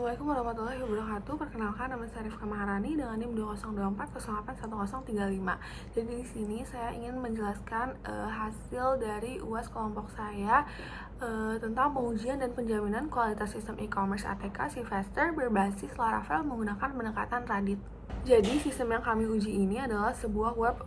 Assalamualaikum warahmatullahi wabarakatuh. Perkenalkan, nama saya Rifka Maharani dengan NIM 2024081035. Jadi di sini saya ingin menjelaskan hasil dari UAS kelompok saya tentang pengujian dan penjaminan kualitas sistem e-commerce ATK Sylvester berbasis Laravel menggunakan pendekatan Radit. Jadi sistem yang kami uji ini adalah sebuah web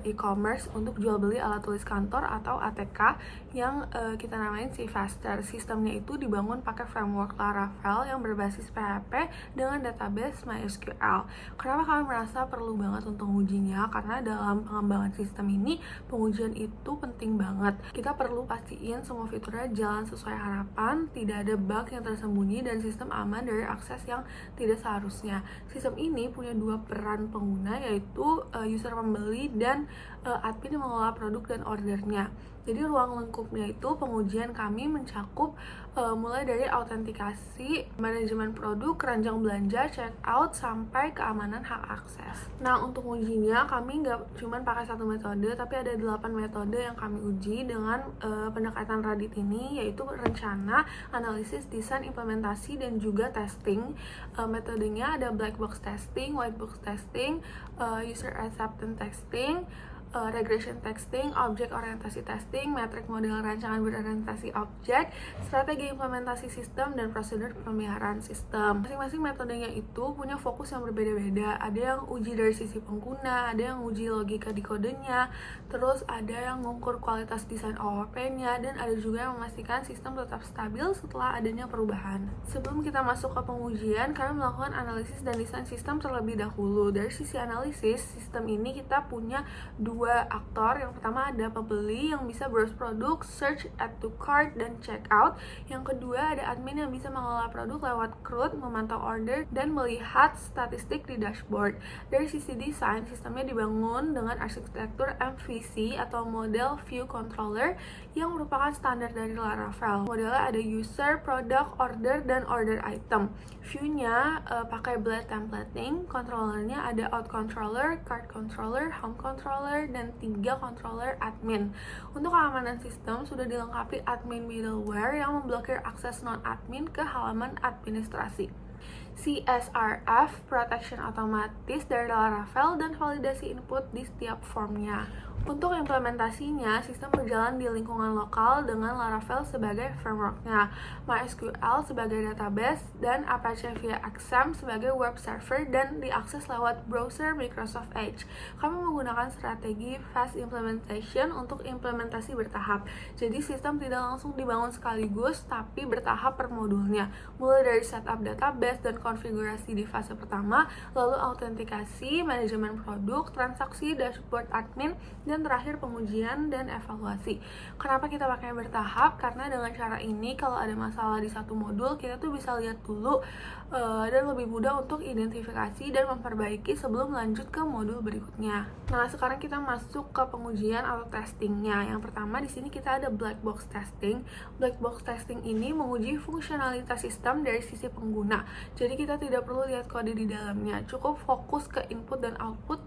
e-commerce untuk jual beli alat tulis kantor atau ATK yang kita namain Sylvester. Sistemnya itu dibangun pakai framework Laravel yang berbasis PHP dengan database MySQL. Kenapa kami merasa perlu banget untuk mengujinya? Karena dalam pengembangan sistem ini pengujian itu penting banget. Kita perlu pastiin semua fiturnya jalan sesuai harapan, tidak ada bug yang tersembunyi, dan sistem aman dari akses yang tidak seharusnya. Sistem ini punya dua peran pengguna, yaitu user pembeli dan admin yang mengelola produk dan ordernya. Jadi ruang lingkupnya itu pengujian kami mencakup mulai dari autentikasi, manajemen produk, keranjang belanja, checkout, sampai keamanan hak akses. Nah, untuk ujinya kami nggak cuma pakai satu metode, tapi ada 8 metode yang kami uji dengan pendekatan Radit ini, yaitu rencana, analisis, desain, implementasi, dan juga testing. Metodenya ada black box testing, white box testing, user acceptance testing, regression testing, objek orientasi testing, metrik model rancangan berorientasi objek, strategi implementasi sistem, dan prosedur pemeliharaan sistem. Masing-masing metodenya itu punya fokus yang berbeda-beda. Ada yang uji dari sisi pengguna, ada yang uji logika di kodenya, terus ada yang mengukur kualitas desain OOP-nya, dan ada juga yang memastikan sistem tetap stabil setelah adanya perubahan. Sebelum kita masuk ke pengujian, kami melakukan analisis dan desain sistem terlebih dahulu. Dari sisi analisis, sistem ini kita punya dua aktor. Yang pertama ada pembeli yang bisa browse produk, search, add to cart, dan checkout. Yang kedua ada admin yang bisa mengelola produk lewat CRUD, memantau order, dan melihat statistik di dashboard. Dari sisi desain, sistemnya dibangun dengan arsitektur MVC atau Model View Controller yang merupakan standar dari Laravel. Modelnya ada user, product, order, dan order item. View-nya pakai blade templating. Controllernya ada out controller, cart controller, home controller, dan 3 controller admin. Untuk keamanan sistem sudah dilengkapi admin middleware yang memblokir akses non-admin ke halaman administrasi, CSRF protection otomatis dari Laravel, dan validasi input di setiap formnya. Untuk implementasinya, sistem berjalan di lingkungan lokal dengan Laravel sebagai frameworknya, MySQL sebagai database, dan Apache via XAMPP sebagai web server, dan diakses lewat browser Microsoft Edge. Kami menggunakan strategi fast implementation untuk implementasi bertahap. Jadi sistem tidak langsung dibangun sekaligus, tapi bertahap per modulnya. Mulai dari setup database dan konfigurasi di fase pertama, lalu autentikasi, manajemen produk, transaksi, dashboard admin, dan terakhir pengujian dan evaluasi. Kenapa kita pakai bertahap? Karena dengan cara ini kalau ada masalah di satu modul, kita tuh bisa lihat dulu dan lebih mudah untuk identifikasi dan memperbaiki sebelum lanjut ke modul berikutnya. Nah, sekarang kita masuk ke pengujian atau testingnya. Yang pertama di sini kita ada black box testing. Black box testing ini menguji fungsionalitas sistem dari sisi pengguna. Jadi kita tidak perlu lihat kode di dalamnya, cukup fokus ke input dan output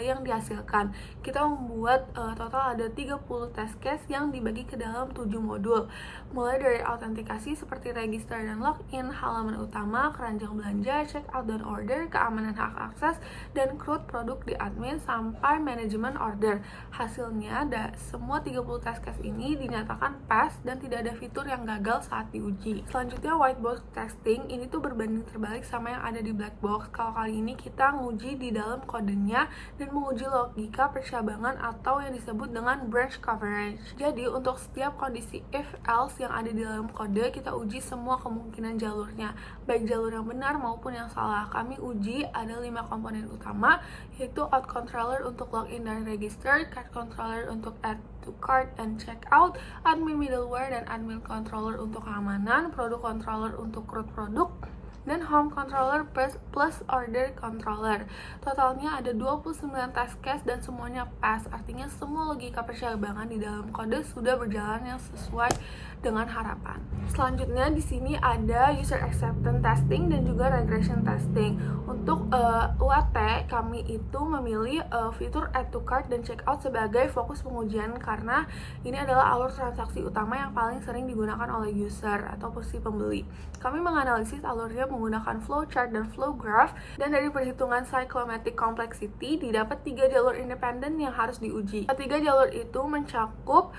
yang dihasilkan. Kita membuat total ada 30 test case yang dibagi ke dalam 7 modul. Mulai dari autentikasi seperti register dan login, halaman utama, keranjang belanja, checkout dan order, keamanan hak akses, dan CRUD produk di admin, sampai manajemen order. Hasilnya semua 30 test case ini dinyatakan pass dan tidak ada fitur yang gagal saat diuji. Selanjutnya white box testing ini tuh berbanding terbalik sama yang ada di black box. Kalau kali ini kita nguji di dalam kodenya dan menguji logika percabangan atau yang disebut dengan branch coverage. Jadi untuk setiap kondisi if else yang ada di dalam kode, kita uji semua kemungkinan jalurnya, baik jalur yang benar maupun yang salah. Kami uji ada 5 komponen utama, yaitu out controller untuk login dan register, cart controller untuk add to cart and checkout, admin middleware dan admin controller untuk keamanan, product controller untuk CRUD produk, dan home controller plus order controller. Totalnya ada 29 test case dan semuanya pass. Artinya semua logika percabangan di dalam kode sudah berjalan yang sesuai dengan harapan. Selanjutnya di sini ada user acceptance testing dan juga regression testing. Untuk UAT kami itu memilih fitur add to cart dan checkout sebagai fokus pengujian karena ini adalah alur transaksi utama yang paling sering digunakan oleh user atau si pembeli. Kami menganalisis alurnya menggunakan flowchart dan flow graph, dan dari perhitungan cyclomatic complexity didapat 3 jalur independen yang harus diuji. Ketiga jalur itu mencakup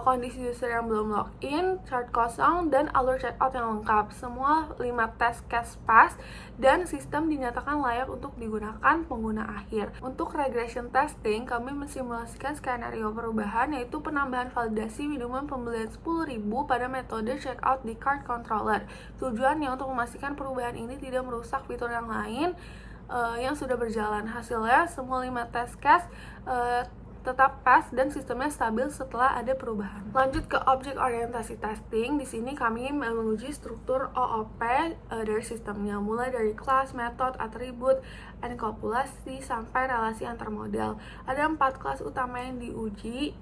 kondisi user yang belum login, chart kosong, dan alur checkout yang lengkap. Semua 5 test case pass dan sistem dinyatakan layak untuk digunakan pengguna akhir. Untuk regression testing, kami mensimulasikan skenario perubahan, yaitu penambahan validasi minimum pembelian 10.000 pada metode checkout di card controller. Tujuannya untuk memastikan perubahan ini tidak merusak fitur yang lain yang sudah berjalan. Hasilnya, semua 5 test case tetap pass dan sistemnya stabil setelah ada perubahan. Lanjut ke objek orientasi testing. Di sini kami menguji struktur OOP dari sistemnya, mulai dari kelas, metode, atribut, enkapsulasi, sampai relasi antar model. Ada 4 kelas utama yang diuji,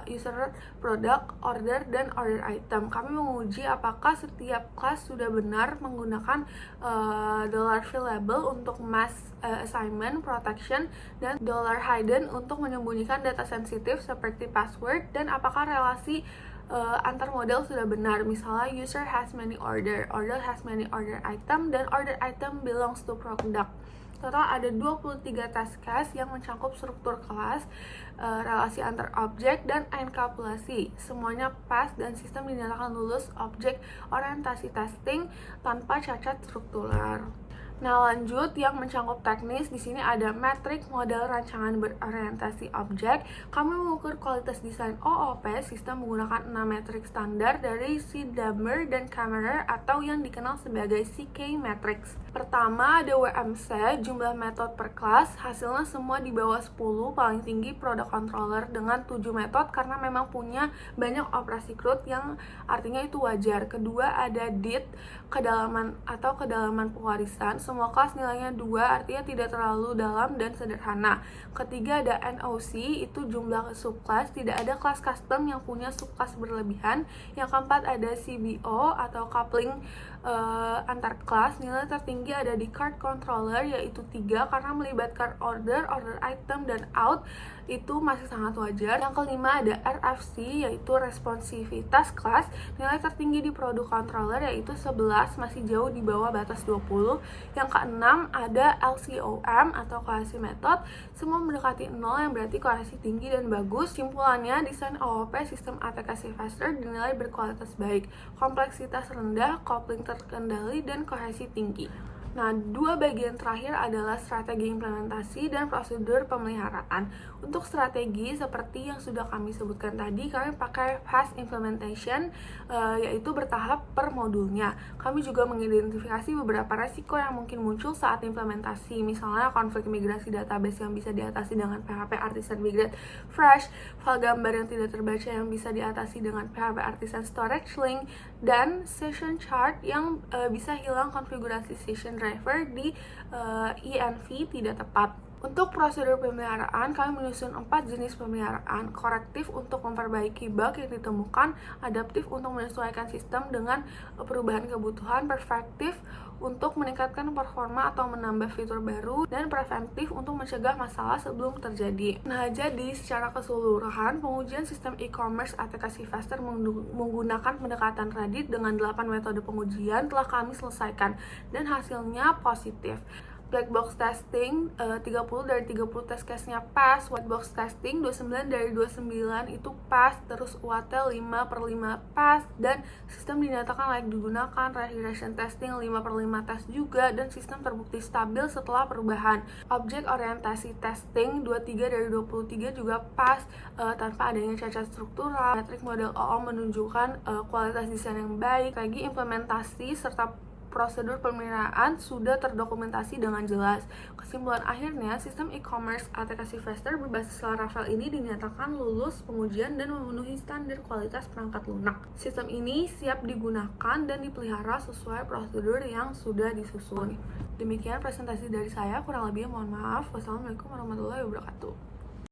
user, product, order, dan order item. Kami menguji apakah setiap kelas sudah benar menggunakan $fill label untuk mass assignment protection dan $hidden untuk menyembunyikan data sensitif seperti password, dan apakah relasi antar model sudah benar. Misalnya user has many order has many order item, dan order item belongs to product. Total ada 23 test case yang mencakup struktur kelas, relasi antar objek, dan enkapsulasi. Semuanya pass dan sistem dinyatakan lulus objek orientasi testing tanpa cacat struktural. Nah, lanjut yang mencakup teknis. Di sini ada metrik model rancangan berorientasi objek. Kami mengukur kualitas desain OOP sistem menggunakan 6 metrik standar dari CDAMR dan Kammerer atau yang dikenal sebagai CK Matrix. Pertama ada WMC, jumlah metode per kelas. Hasilnya semua di bawah 10, paling tinggi product controller dengan 7 metode karena memang punya banyak operasi CRUD yang artinya itu wajar. Kedua ada DIT, kedalaman atau kedalaman pewarisan. Semua kelas nilainya 2, artinya tidak terlalu dalam dan sederhana. Ketiga ada NOC, itu jumlah subclass, tidak ada kelas custom yang punya subclass berlebihan. Yang keempat ada CBO atau coupling antar kelas. Nilai tertinggi ada di card controller, yaitu 3 karena melibatkan order item, dan out, itu masih sangat wajar. Yang kelima ada RFC, yaitu responsivitas kelas. Nilai tertinggi di product controller yaitu 11, masih jauh di bawah batas 20. Yang keenam ada LCOM atau kohesi method, semua mendekati 0 yang berarti kohesi tinggi dan bagus. Simpulannya, desain OOP sistem ATK Faster dinilai berkualitas baik, kompleksitas rendah, coupling terkendali, dan kohesi tinggi. Nah, 2 bagian terakhir adalah strategi implementasi dan prosedur pemeliharaan. Untuk strategi, seperti yang sudah kami sebutkan tadi, kami pakai fast implementation, yaitu bertahap per modulnya. Kami juga mengidentifikasi beberapa resiko yang mungkin muncul saat implementasi, misalnya konflik migrasi database yang bisa diatasi dengan PHP Artisan Migrate Fresh, file gambar yang tidak terbaca yang bisa diatasi dengan PHP Artisan Storage Link, dan session chart yang bisa hilang konfigurasi session driver di env tidak tepat. Untuk prosedur pemeliharaan, kami menyusun 4 jenis pemeliharaan: korektif untuk memperbaiki bug yang ditemukan, adaptif untuk menyesuaikan sistem dengan perubahan kebutuhan, perfektif untuk meningkatkan performa atau menambah fitur baru, dan preventif untuk mencegah masalah sebelum terjadi. Nah, jadi secara keseluruhan, pengujian sistem e-commerce ATK Faster menggunakan pendekatan Reddit dengan 8 metode pengujian telah kami selesaikan, dan hasilnya positif. Black box testing 30 dari 30 test case-nya pass, white box testing 29 dari 29 itu pass, terus UAT 5/5 pass, dan sistem dinyatakan layak digunakan. Regression testing 5/5 tes juga, dan sistem terbukti stabil setelah perubahan. Objek orientasi testing 23 dari 23 juga pass tanpa adanya cacat struktural. Metrik model OO menunjukkan kualitas desain yang baik. Lagi implementasi serta prosedur pemeliharaan sudah terdokumentasi dengan jelas. Kesimpulan akhirnya, sistem e-commerce ATK Faster berbasis Laravel ini dinyatakan lulus pengujian dan memenuhi standar kualitas perangkat lunak. Sistem ini siap digunakan dan dipelihara sesuai prosedur yang sudah disusun. Demikian presentasi dari saya, kurang lebihnya mohon maaf. Wassalamualaikum warahmatullahi wabarakatuh.